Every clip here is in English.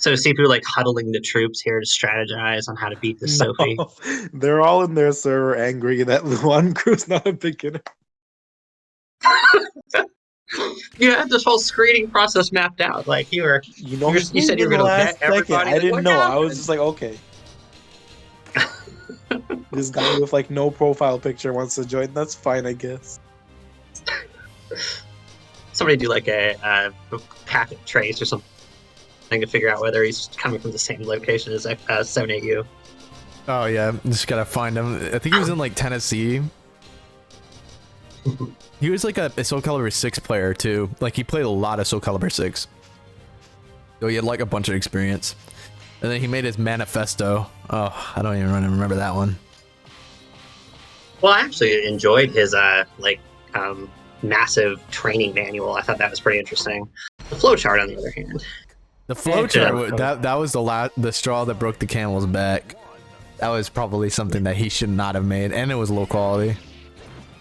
So see people like huddling the troops here to strategize on how to beat this Sophie. No, they're all in their server angry that one crew's not a beginner. You had this whole screening process mapped out. Like you said you were going to vet everybody. I didn't like, know. I was just like, okay. This guy with like no profile picture wants to join. That's fine, I guess. Somebody do like a packet trace or something to figure out whether he's coming from the same location as 78U. Oh yeah, just gotta find him. I think he was in like Tennessee. He was like a Soul Calibur 6 player too. Like he played a lot of Soul Calibur 6. So he had like a bunch of experience. And then he made his manifesto. Oh, I don't even remember that one. Well, I actually enjoyed his massive training manual. I thought that was pretty interesting. The flowchart, on the other hand. The flowchart, that was the straw that broke the camel's back. That was probably something that he should not have made, and it was low quality.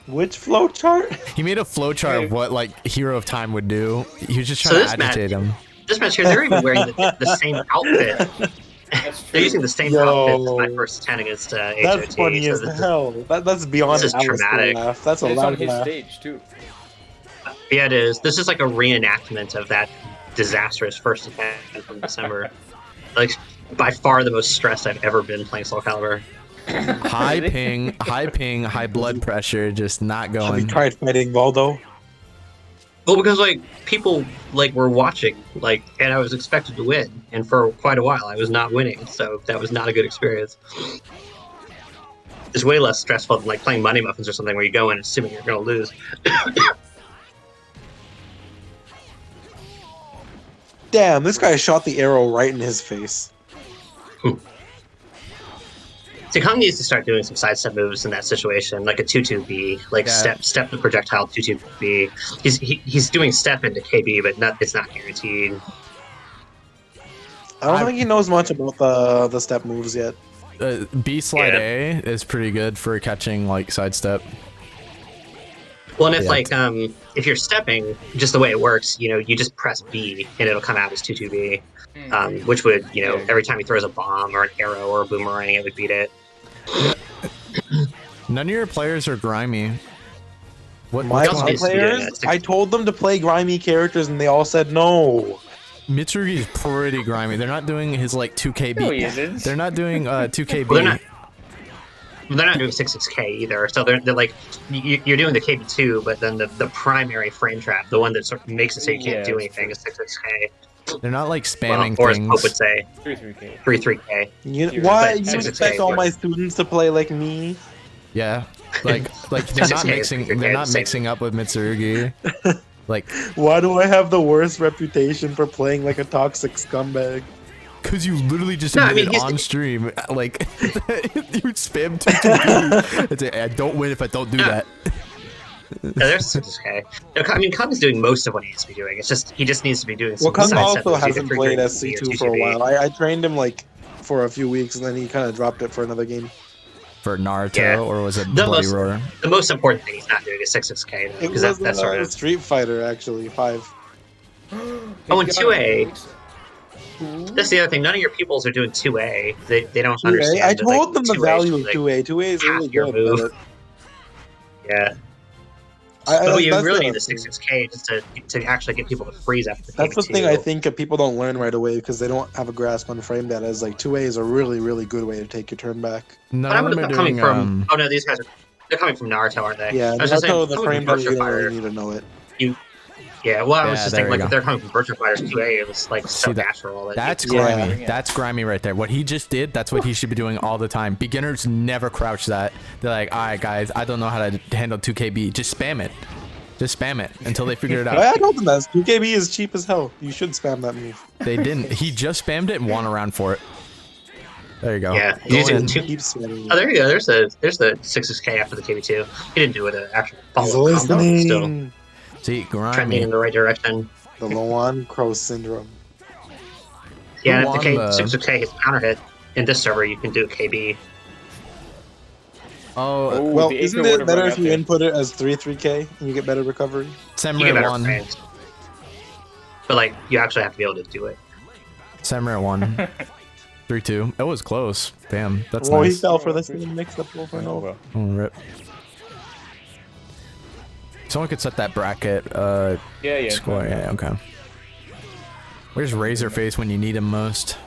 Which flowchart? He made a flowchart of what like Hero of Time would do. He was just trying to agitate him. This match here, they're even wearing the same outfit. They're using the same outfit as my first 10 against HOT. That's funny as hell. That's beyond this is traumatic. Laugh. That's a lot of his stage too. Yeah, it is. This is like a reenactment of that disastrous first attack from December. Like, by far the most stressed I've ever been playing Soul Calibur. High ping, high blood pressure, just not going. Have you tried fighting Waldo? Well, because like people like were watching, like, and I was expected to win, and for quite a while I was not winning, so that was not a good experience. It's way less stressful than like playing Money Muffins or something where you go in assuming you're going to lose. Damn, this guy shot the arrow right in his face. So Kong needs to start doing some sidestep moves in that situation, like a 2-2B, like step the projectile 2-2B. He's doing step into KB, but it's not guaranteed. I don't think he knows much about the step moves yet. B slide A is pretty good for catching like sidestep. Well, and if if you're stepping, just the way it works, you just press B and it'll come out as 2-2B, which would, every time he throws a bomb or an arrow or a boomerang, it would beat it. None of your players are grimy. My players? I told them to play grimy characters and they all said no. Mitsurugi is pretty grimy. They're not doing his like 2KB. No, he isn't. They're not doing 2KB. Well, they're not doing 6K either. So they're like, you're doing the KB2, but then the primary frame trap, the one that sort of makes it so you can't do anything, is 6K. They're not like spamming or things. Or as Pope would say, 3-3K. Why you expect all my students to play like me? Yeah, like they're not mixing. They're not mixing up with Mitsurugi. Like, why do I have the worst reputation for playing like a toxic scumbag? Cause you literally just admitted on stream, like you spam 2-2B. I don't win if I don't do that. No, there's 6K. I mean, Kung is doing most of what he needs to be doing. It's just he just needs to be doing. Well, Kung also hasn't played SC2 for a while. I trained him like for a few weeks, and then he kind of dropped it for another game. For Naruto, or was it Bloody Roar? The most important thing he's not doing is 6K. It was that's sort of Street Fighter, actually, 5. Oh, and 2A. That's the other thing. None of your pupils are doing 2A. They don't understand. I told them the value of 2A. 2A is really good. Yeah. But you really need the 6K just to actually get people to freeze after the That's the thing I think people don't learn right away because they don't have a grasp on frame data. Is like 2A is a really, really good way to take your turn back. But I'm coming from. Oh no, these guys they're coming from Naruto, aren't they? Yeah, Naruto, the frame data, you don't really need to know it. Yeah, well, I was just thinking, like, if they're coming from Virtual Fighters 2A, it was, like, so natural. That's grimy. Yeah. That's grimy right there. What he just did, that's what he should be doing all the time. Beginners never crouch that. They're like, all right, guys, I don't know how to handle 2KB. Just spam it. Just spam it until they figure it out. I told them that. 2KB is cheap as hell. You should spam that move. They didn't. He just spammed it and won around for it. There you go. Yeah, using oh, there you go. There's the 6K after the KB2. He didn't do it actually follow combo still. See, grimy. Trending in the right direction. The Loan Crow syndrome. Yeah, if the 6K hits counter hit in this server, you can do a KB. Oh, well, isn't it better if you input it as 3-3K and you get better recovery? Samurai 1. But like, you actually have to be able to do it. Samurai won. 3-2. It was close. Damn, that's Oh, he nice. fell for the same mix-up over and over. Oh, rip. Someone could set that bracket Yeah. score. Yeah, okay. Where's Razorface when you need him most?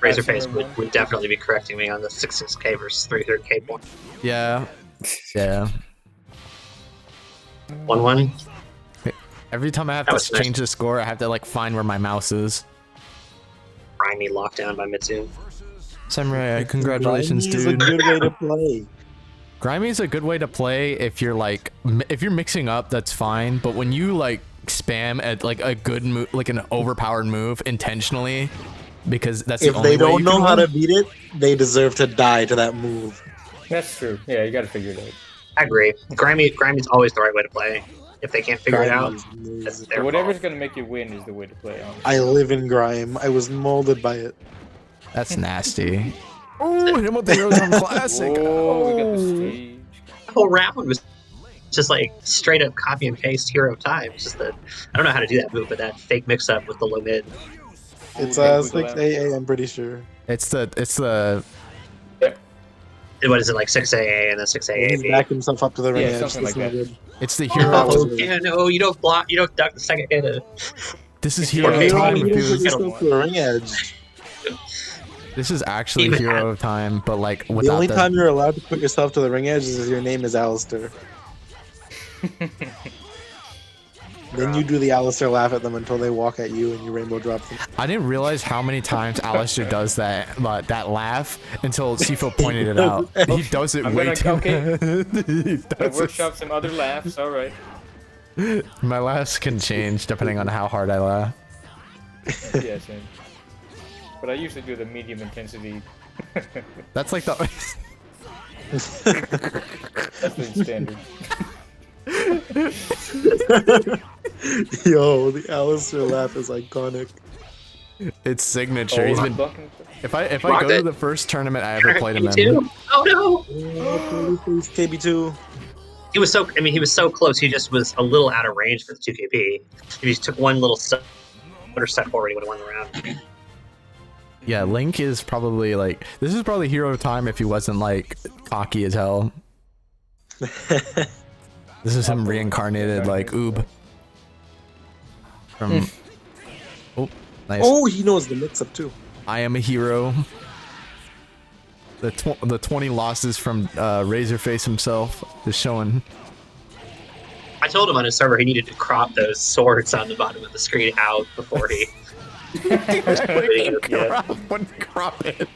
Razorface would definitely be correcting me on the 6-6K versus 3-3K point. Yeah. Yeah. 1-1. Every time I have That to was nice. change the score, I have to like find where my mouse is. Grimy lockdown by Mitsu. Samurai, congratulations, He's dude. a good way to play. Grimy is a good way to play if you're like, if you're mixing up, that's fine. But when you like spam at like a good move, like an overpowered move intentionally, because that's the If only they way don't you know can how win. to beat it, they deserve to die to that move. That's true. Yeah, you gotta figure it out. I agree. Grimy's always the right way to play. If they can't figure it out, Grime is amazing. that's their Whatever's fault. gonna make you win is the way to play. Honestly. I live in grime. I was molded by it. That's nasty. Oh, him with the Eurozone Classic. Oh, we got the stage. The whole round was just like straight up copy and paste Hero of Time. It's just that I don't know how to do that move, but that fake mix up with the low mid. It's Okay, 6AA, I'm pretty sure. It's the What is it, like 6AA and then 6AA? He's backed himself up to the ring Yeah, edge. something That's like not that. good. it's the That hero. was Oh, weird. yeah, no, you don't block, you don't duck the second hit. This is Or hero of maybe time. you If just you- get yourself to the ring edge. This is actually Even hero that. of time, but like The without only the. time you're allowed to put yourself to the ring edge is if your name is Alistair. Then you do the Alistair laugh at them until they walk at you and you rainbow drop them. I didn't realize how many times Alistair does that laugh until Sifo pointed it out. He does it I'm way gonna- too. okay. He I does it. workshop some other laughs. All right. My laughs can change depending on how hard I laugh. Yeah, same. But I usually do the medium intensity. That's like the. That's the standard. Yo, the Alistair laugh is iconic. It's signature. He's been. Bucking- If I Rock go to it. the first tournament I ever played him Me in. too. Oh no! KB2. He was so. I mean, he was so close. He just was a little out of range for the 2KP. If he just took one little step forward, he would have won the round. Yeah, Link is probably like. This is probably hero of time if he wasn't like cocky as hell. This is him reincarnated like Oob. From. Oh, nice. Oh, he knows the mix up too. I am a hero. The 20 losses from Razorface himself is showing. I told him on his server he needed to crop those swords on the bottom of the screen out before he. Wouldn't crop it,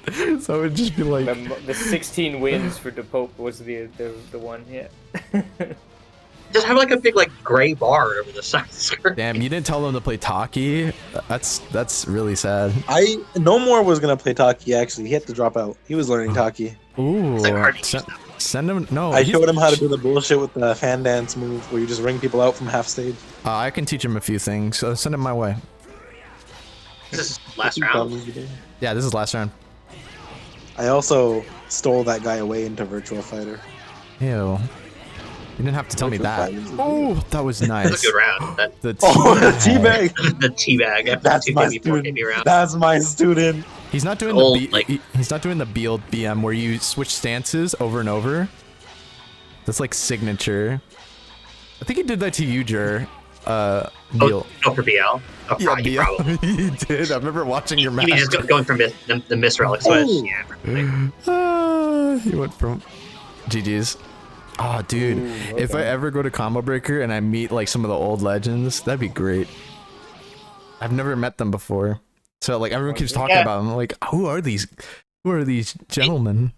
so it would just be like. The 16 wins for the Pope was the one. Yeah. Just have like a big like gray bar over the side of the screen. Damn, you didn't tell them to play Taki. That's really sad. No more was gonna play Taki actually. He had to drop out. He was learning Taki. Ooh, like hard to send, use now. send him. No, I he's- showed him how to do the bullshit with the fan dance move where you just ring people out from half stage. I can teach him a few things. So send him my way. This is last round. Yeah, this is last round. I also stole that guy away into Virtual Fighter. Ew. You didn't have to tell me Virtual that. Fighter's Oh, that was That's nice. a good round. That The Oh, the teabag. teabag! the teabag after That's the my 2KB, 4KB student. round. That's my student. He's not doing Old, the he's not doing the build BM where you switch stances over and over. That's like signature. I think he did that to you, Jer. Beal. Oh, for BL. Oh, Yeah, probably. Beal. Probably. He did. I remember watching your You match. mean just going from the Miss Relic switch? Oh. Yeah, probably. He went from GG's. Oh, dude. Ooh, If I okay. ever go to Combo Breaker and I meet like some of the old legends, that'd be great. I've never met them before. So like everyone keeps talking Yeah. about them. I'm like, who are these gentlemen?